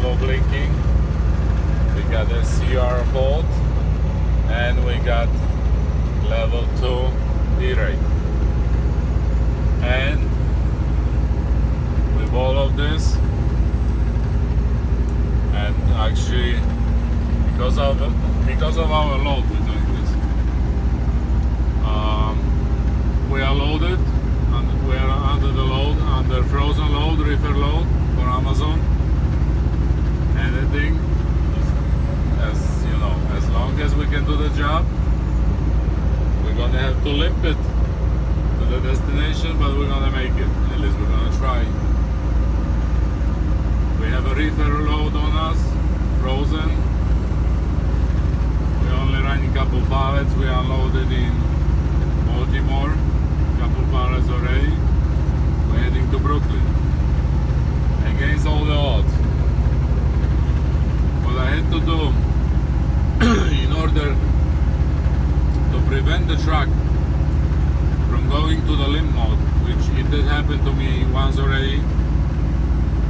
no blinking. We got a CR fault, and we got level 2 Derate. And with all of this, and actually because of our load, we're doing this. We are loaded, and we are under the load, under frozen load, reefer load for Amazon. Anything, as you know, as long as we can do the job, we're gonna have to limp it to the destination, but we're gonna make it. At least we're gonna try. We have a reefer load on us, frozen. We're only running a couple pallets. We unloaded in Baltimore, couple pallets already. We're heading to Brooklyn. Against all the odds. What I had to do in order to prevent the truck from going to the limp mode, which it did happen to me once already.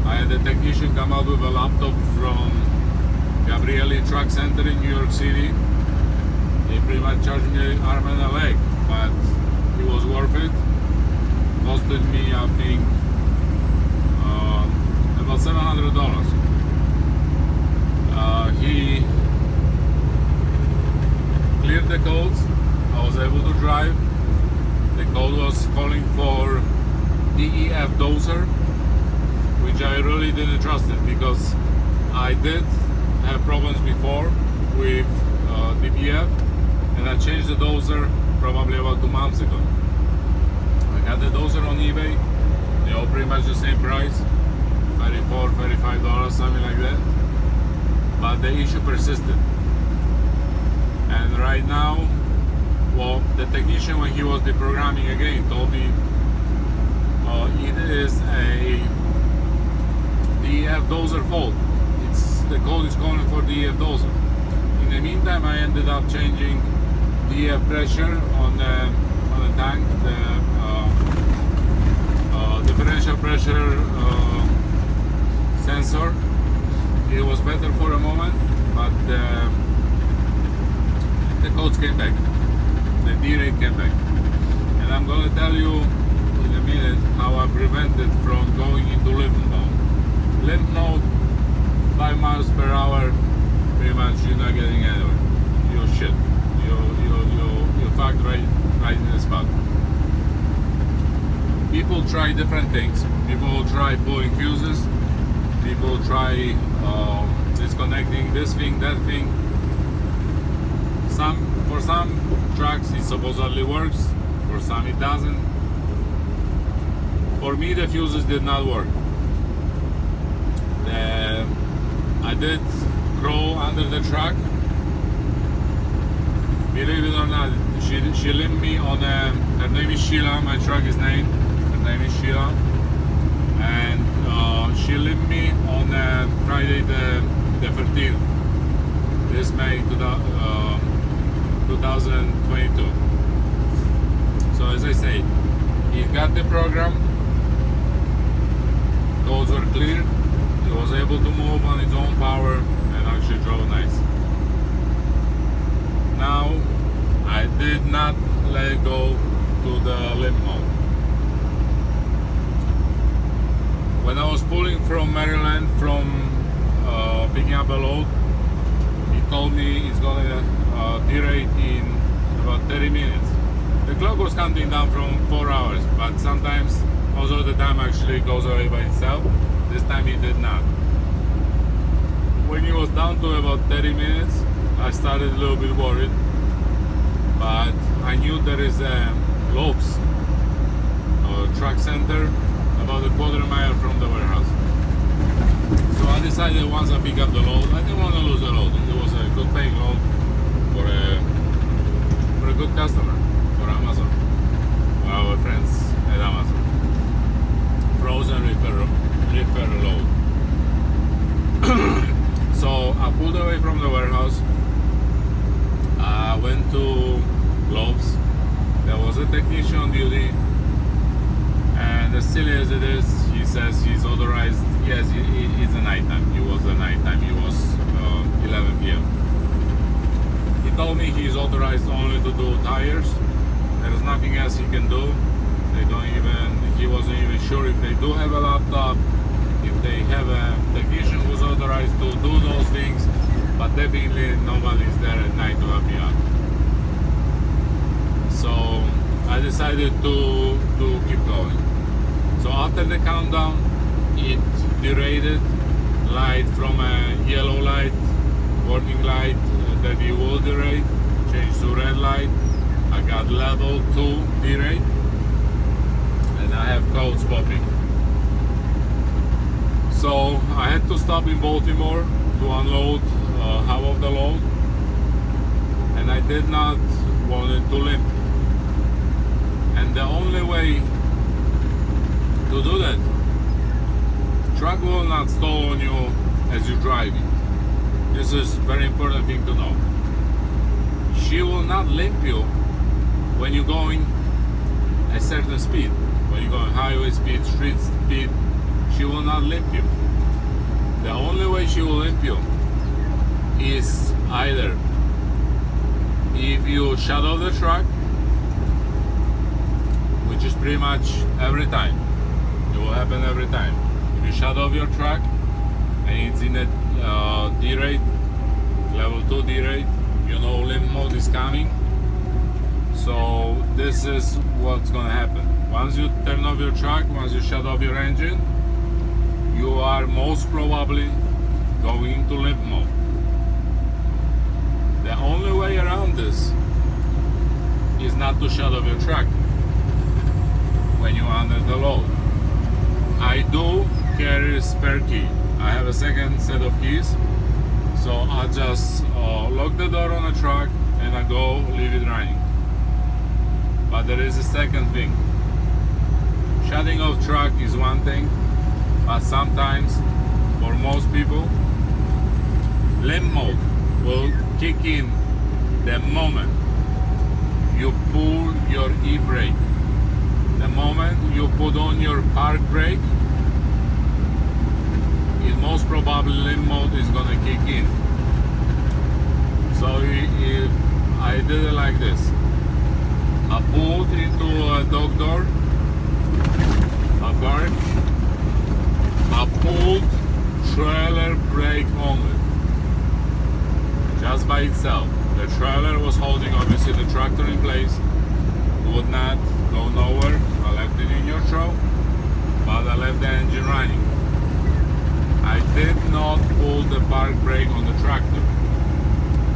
I had a technician come out with a laptop from Gabrielli Truck Center in New York City. He pretty much charged me an arm and a leg, but it was worth it. Costed me, I think, about $700. He cleared the codes. I was able to drive. The code was calling for DEF dozer, which I really didn't trust it, because I did have problems before with DBF, and I changed the dozer probably about 2 months ago. I got the dozer on eBay. They all pretty much the same price, $34, $35, something like that. But the issue persisted. And right now, well, the technician, when he was deprogramming again, told me it is a DEF dozer fault. The code is calling for DEF dozer. In the meantime, I ended up changing DEF pressure on the tank, the differential pressure sensor. It was better for a moment, but the codes came back. The Derate came back. And I'm going to tell you in a minute how I prevented from going into limp mode. Limp mode, 5 miles per hour, pretty much you're not getting anywhere. You're shit. You're fucked right in the spot. People try different things. People try pulling fuses. People try disconnecting this thing, that thing. For some trucks it supposedly works. For some it doesn't. For me, the fuses did not work. I did crawl under the truck. Believe it or not, she limped me on her name is Sheila, my truck is named. Her name is Sheila. And she limped me on Friday the 13th. This May 2022. So as I say, he got the program. Codes were cleared. He was able to move on his own power and actually drove nice. Now, I did not let it go to the limp mode. When I was pulling from Maryland from picking up a load, he told me it's gonna derate in about 30 minutes. The clock was counting down from 4 hours, but sometimes, most of the time, actually goes away by itself. This time it did not. When it was down to about 30 minutes, I started a little bit worried, but I knew there is a Lowe's truck center about a quarter mile from the warehouse. So I decided once I pick up the load, I didn't want to lose the load. It was a good paying load for a good customer, for Amazon, for our friends at Amazon. Frozen reefer load. So I pulled away from the warehouse. I went to Lowe's. There was a technician on duty, and as silly as it is, he says he's authorized. Yes, it's a nighttime. It was a nighttime. It was 11 p.m. He told me he's authorized only to do tires. There's nothing else he can do. They don't even. He wasn't even sure if they do have a laptop, if they have a technician who's authorized to do those things. But definitely nobody's there at night to help me out. So I decided to keep going. So after the countdown, it derated light from a yellow light, warning light that it will derate, changed to red light. I got level 2 derate, and I have codes popping. So I had to stop in Baltimore to unload half of the load, and I did not want it to limp. And the only way to do that, truck will not stall on you as you drive it. This is very important thing to know. She will not limp you when you're going a certain speed. When you're going highway speed, street speed, she will not limp you. The only way she will limp you is either if you shut off the truck, which is pretty much every time. It will happen every time. If you shut off your truck and it's in a derate, level 2 derate, you know limp mode is coming. So this is what's gonna happen. Once you turn off your truck, once you shut off your engine, you are most probably going into limp mode. The only way around this is not to shut off your truck when you're under the load. I do carry a spare key. I have a second set of keys, so I just lock the door on the truck and I go leave it running. But there is a second thing. Shutting off truck is one thing, but sometimes for most people limp mode will kick in the moment you pull your e-brake. The moment you put on your park brake, it most probably limp mode is gonna kick in. So if I did it like this, I pulled into a dog door, I park, I pulled trailer brake only, just by itself. The trailer was holding obviously the tractor in place, would not go nowhere. I left it in neutral, but I left the engine running. I did not pull the park brake on the tractor,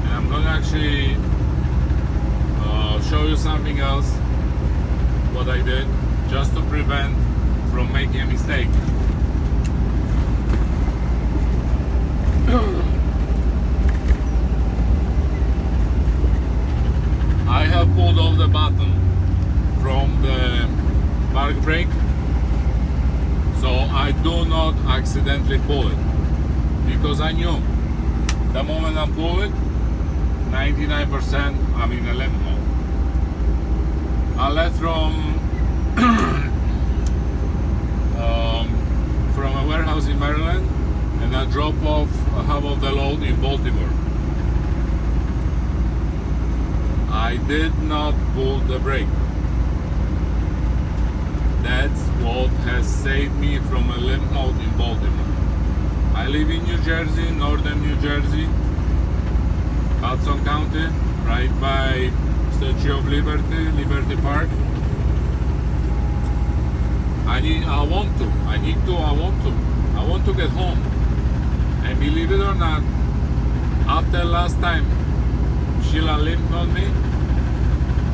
and I'm going to actually show you something else what I did just to prevent from making a mistake. I have pulled off the button from the park brake, so I do not accidentally pull it, because I knew the moment I pull it, 99% I'm in a limp mode. I left from a warehouse in Maryland, and I dropped off half of the load in Baltimore. I did not pull the brake. That's what has saved me from a limp mode in Baltimore. I live in New Jersey, northern New Jersey, Hudson County, right by Statue of Liberty, Liberty Park. I want to get home. And believe it or not, after last time Sheila limped on me,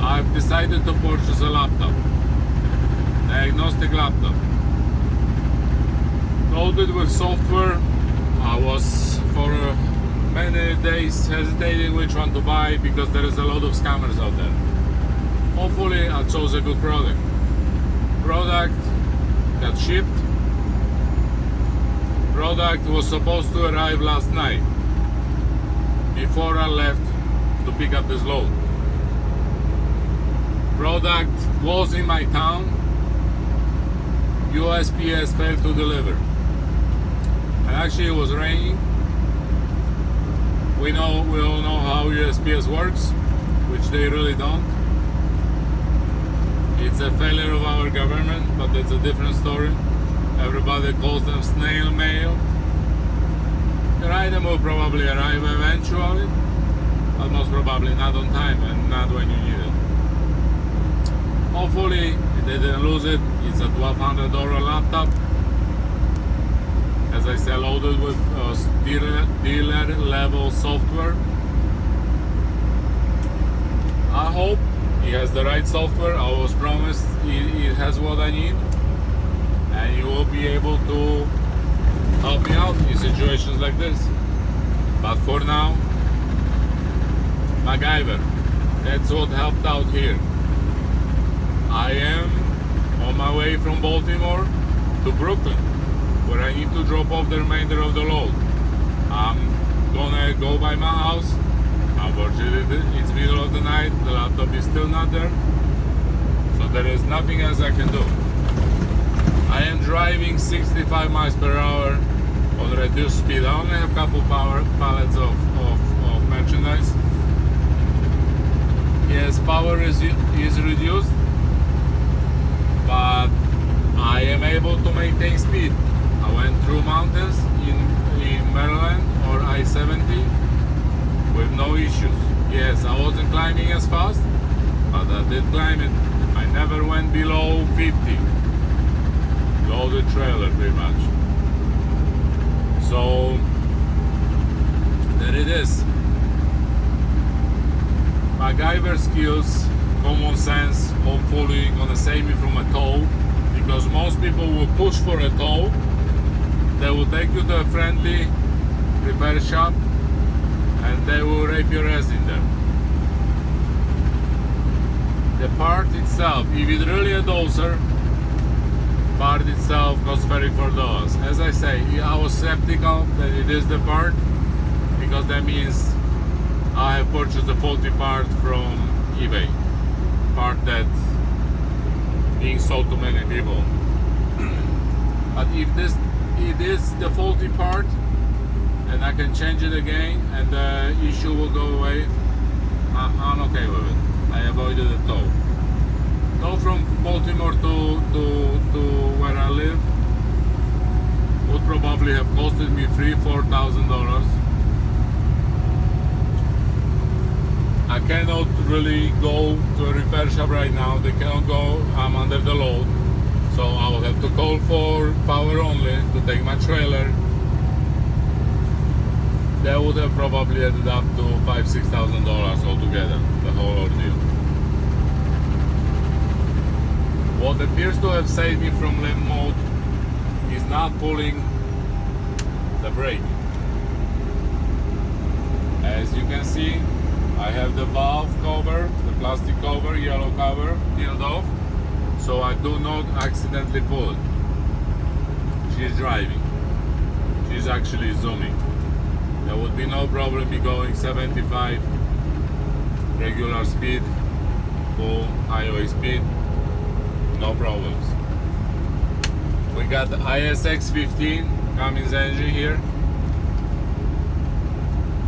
I've decided to purchase a laptop, diagnostic laptop, loaded with software. I was for many days hesitating which one to buy, because there is a lot of scammers out there. Hopefully I chose a good product. Product got shipped. Product was supposed to arrive last night before I left to pick up this load. Product was in my town USPS failed to deliver. And actually it was raining. We all know how USPS works, which they really don't. It's a failure of our government, but that's a different story. Everybody calls them snail mail. Your item will probably arrive eventually, but most probably not on time and not when you need it. Hopefully they didn't lose it. It's a $1,200 laptop. As I said, loaded with dealer level software. I hope it has the right software. I was promised it has what I need, and you will be able to help me out in situations like this. But for now, MacGyver, that's what helped out here. I am on my way from Baltimore to Brooklyn, where I need to drop off the remainder of the load. I'm gonna go by my house. Unfortunately, it's middle of the night, the laptop is still not there, so there is nothing else I can do. I am driving 65 miles per hour on reduced speed. I only have a couple pallets of merchandise. Yes, power is reduced, but I am able to maintain speed. I went through mountains in Maryland or I-70 with no issues. Yes, I wasn't climbing as fast, but I did climb it. I never went below 50. Loaded trailer pretty much. So there it is. MacGyver skills, common sense, hopefully gonna save me from a tow, because most people will push for a tow. They will take you to a friendly repair shop and they will rape your ass in there. The part itself, if it's really a dozer, part itself costs $34. As I say, I was skeptical that it is the part, because that means I have purchased a faulty part from eBay, part that being sold to many people. But if it is the faulty part and I can change it again and the issue will go away, I'm okay with it. I avoided a tow. Tow from Baltimore to where I live would probably have costed me $4,000. I cannot really go to a repair shop right now. They cannot go. I'm under the load. So I will have to call for power only to take my trailer. That would have probably added up to $5,000-$6,000 altogether, the whole ordeal. What appears to have saved me from limp mode is not pulling the brake. As you can see, I have the valve cover, the plastic cover, yellow cover, peeled off, so I do not accidentally pull it. She's driving. She's actually zooming. There would be no problem me going 75 regular speed, full highway speed, no problems. We got the ISX15 Cummins engine here.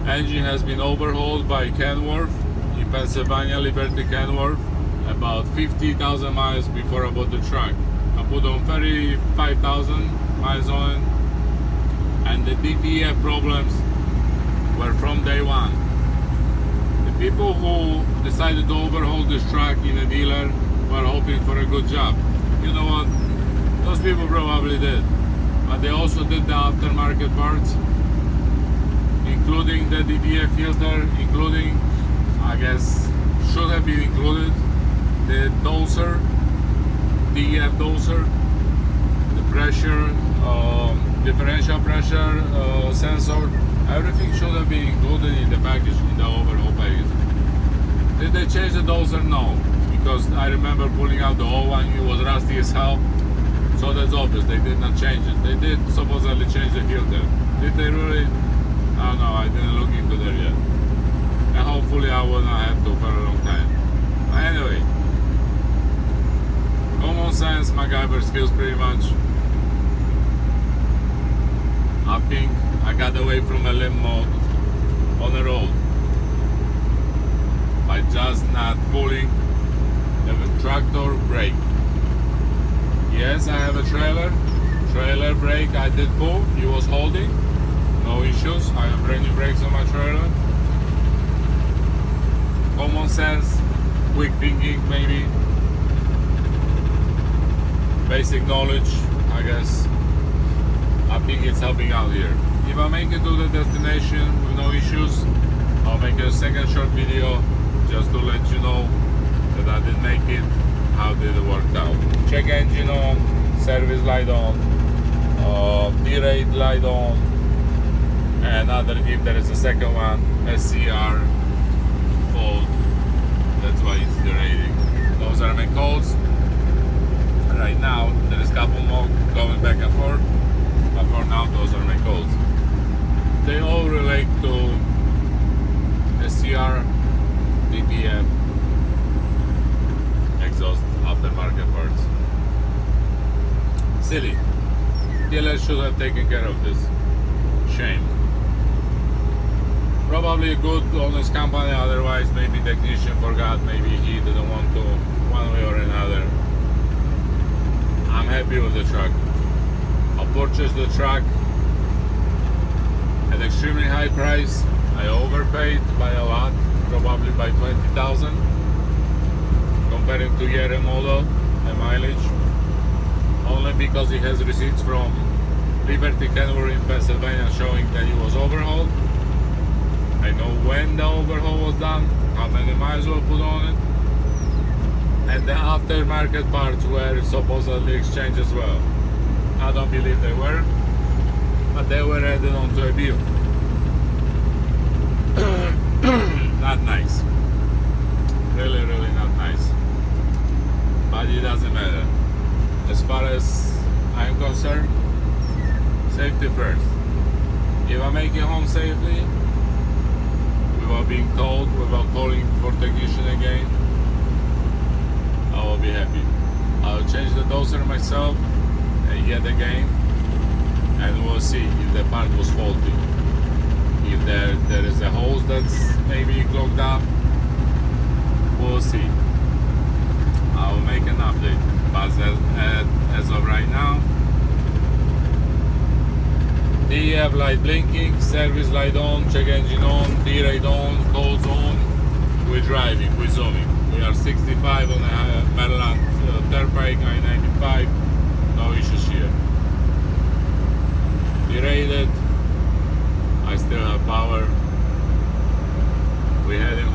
Engine has been overhauled by Kenworth in Pennsylvania, Liberty Kenworth, about 50,000 miles before I bought the truck. I put on 35,000 miles on it, and the DPF problems were from day one. The people who decided to overhaul this truck in a dealer were hoping for a good job. You know what? Those people probably did, but they also did the aftermarket parts, including the DPF filter, including, I guess, should have been included, the doser, DEF doser, the pressure, differential pressure sensor, everything should have been included in the package, in the overall package. Did they change the doser? No, because I remember pulling out the old one, it was rusty as hell, so that's obvious, they did not change it. They did supposedly change the filter. Did they really? I don't know, I didn't look into that yet. And hopefully I will not have to for a long time. But anyway, Common sense, MacGyver skills pretty much. I think I got away from a limp mode on the road by just not pulling the tractor brake. Yes, I have a trailer brake I did pull, he was holding, no issues. I have brand new brakes on my trailer. Common sense, quick thinking maybe, basic knowledge, I guess. I think it's helping out here. If I make it to the destination with no issues, I'll make a second short video just to let you know that I did make it, how did it work out. Check engine on, service light on, Derate light on, and underneath there is a second one, SCR fault. That's why it's derating. Those are my codes. Right now there is a couple more going back and forth, but for now those are my codes. They all relate to SCR, DPF, exhaust, aftermarket parts. Silly. Dealer should have taken care of this. Shame. Probably a good, honest company, otherwise maybe technician forgot, maybe he didn't want to, one way or another. I'm happy with the truck. I purchased the truck at extremely high price. I overpaid by a lot, probably by 20,000 comparing to year model and mileage, only because it has receipts from Liberty Kenworth in Pennsylvania showing that it was overhauled. I know when the overhaul was done, how many miles were put on it, and the aftermarket parts were supposedly exchanged as well. I don't believe they were, but they were added onto a bill. Not nice. Really, really not nice. But it doesn't matter. As far as I'm concerned, safety first. If I make it home safely, without being told, without calling for technician again, I will be happy. I'll change the doser myself yet again, and we'll see if the part was faulty. If there is a hose that's maybe clogged up, we'll see. I'll make an update. But as of right now, DEF light blinking, service light on, check engine on, Derate on, codes on. We're driving, we're zooming. We are 65 on the Maryland Turnpike, I-95. No issues here. Derated. I still have power. We're heading